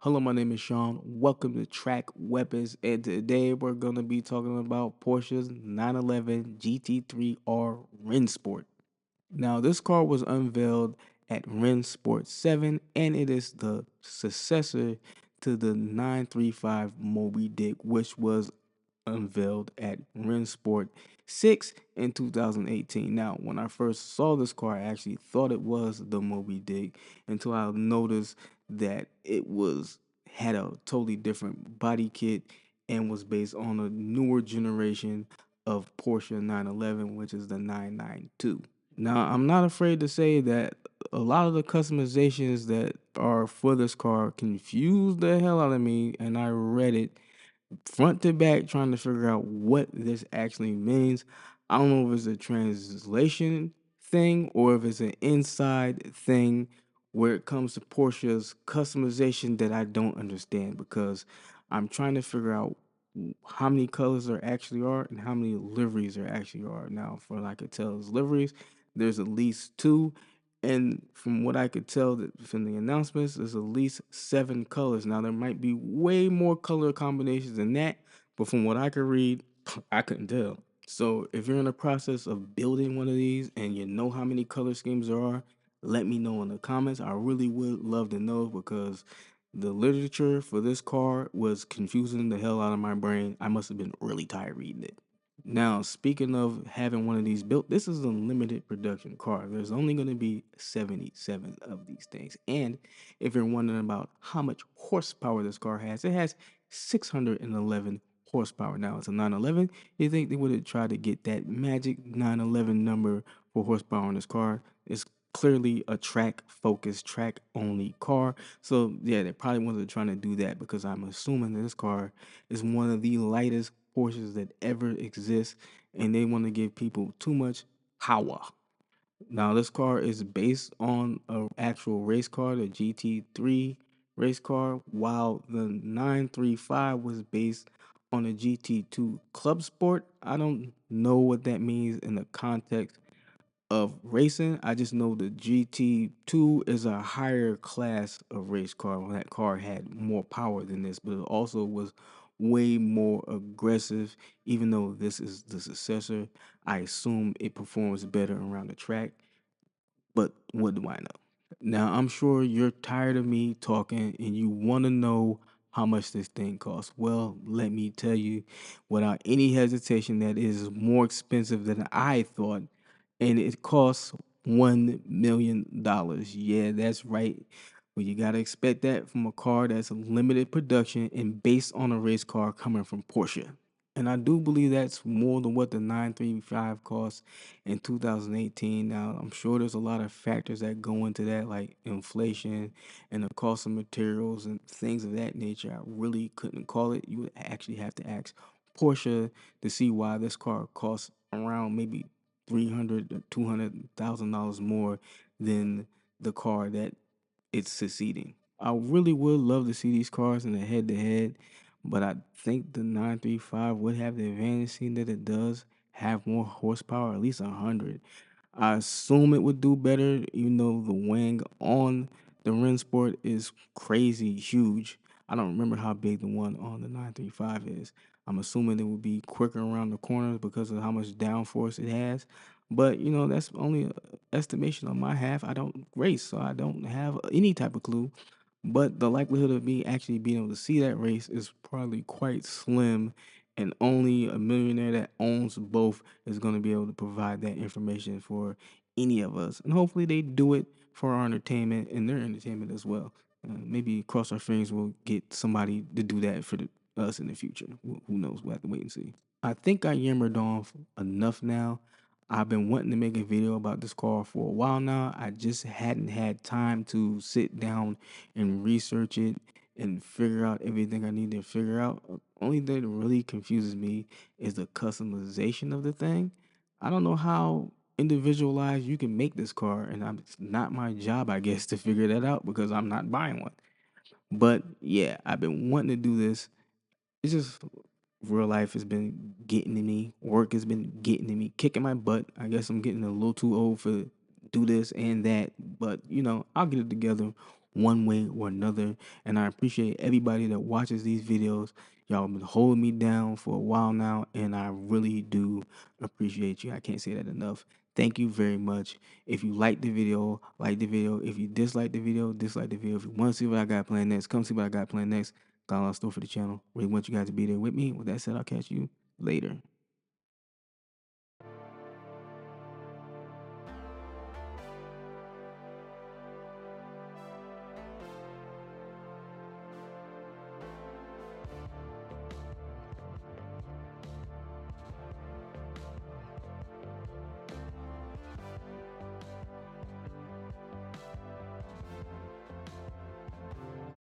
Hello, my name is Sean. Welcome to Track Weapons, and today we're going to be talking about Porsche's 911 GT3 R Rennsport. Now, this car was unveiled at Rennsport 7, and it is the successor to the 935 Moby Dick, which was unveiled at Rennsport 6 in 2018. Now, when I first saw this car, I actually thought it was the Moby Dick until I noticed that it was had a totally different body kit and was based on a newer generation of Porsche 911, which is the 992. Now, I'm not afraid to say that a lot of the customizations that are for this car confused the hell out of me, and I read it front to back trying to figure out what this actually means. I don't know if it's a translation thing or if it's an inside thing where it comes to Porsche's customization that I don't understand because I'm trying to figure out how many colors there actually are and how many liveries there actually are. Now, from what I could tell, is liveries, there's at least two. And from what I could tell from the announcements, there's at least 7 colors. Now there might be way more color combinations than that, but from what I could read, I couldn't tell. So if you're in the process of building one of these and you know how many color schemes there are, let me know in the comments. I really would love to know because the literature for this car was confusing the hell out of my brain. I must have been really tired reading it. Now, speaking of having one of these built, this is a limited production car. There's only going to be 77 of these things. And if you're wondering about how much horsepower this car has, it has 611 horsepower. Now, it's a 911. You think they would have tried to get that magic 911 number for horsepower in this car? It's clearly a track focused, track only car. So, yeah, they probably wasn't trying to do that because I'm assuming that this car is one of the lightest Porsches that ever exist, and they want to give people too much power. Now, this car is based on an actual race car, the GT3 race car, while the 935 was based on a GT2 Club Sport. I don't know what that means in the context of racing. I just know the GT2 is a higher class of race car. When that car had more power than this, but it also was way more aggressive. Even though this is the successor, I assume it performs better around the track. But what do I know? Now, I'm sure you're tired of me talking and you want to know how much this thing costs. Well, let me tell you without any hesitation that it is more expensive than I thought, and it costs $1 million. Yeah, that's right. Well, you got to expect that from a car that's a limited production and based on a race car coming from Porsche. And I do believe that's more than what the 935 cost in 2018. Now, I'm sure there's a lot of factors that go into that, like inflation and the cost of materials and things of that nature. I really couldn't call it. You would actually have to ask Porsche to see why this car costs around maybe 300 or $200,000 more than the car that it's succeeding. I really would love to see these cars in a head to head, but I think the 935 would have the advantage seeing that it does have more horsepower, at least 100. I assume it would do better, even though the wing on the Rennsport is crazy huge. I don't remember how big the one on the 935 is. I'm assuming it would be quicker around the corners because of how much downforce it has. But that's only an estimation on my half. I don't race, so I don't have any type of clue. But the likelihood of me actually being able to see that race is probably quite slim, and only a millionaire that owns both is going to be able to provide that information for any of us. And hopefully, they do it for our entertainment and their entertainment as well. Maybe cross our fingers, we'll get somebody to do that for us in the future. Who knows? We'll have to wait and see. I think I yammered on enough now. I've been wanting to make a video about this car for a while now. I just hadn't had time to sit down and research it and figure out everything I need to figure out. Only thing that really confuses me is the customization of the thing. I don't know how individualized you can make this car, and it's not my job, I guess, to figure that out because I'm not buying one. But yeah, I've been wanting to do this. It's just real life has been getting to me. Work has been getting to me, kicking my butt. I guess I'm getting a little too old for do this and that, but I'll get it together one way or another. And I appreciate everybody that watches these videos. Y'all been holding me down for a while now, and I really do appreciate you. I can't say that enough. Thank you very much. If you like the video, like the video. If you dislike the video, dislike the video. If you want to see what I got planned next, come see what I got planned next. Got a lot of stuff for the channel. Really want you guys to be there with me. With that said, I'll catch you later.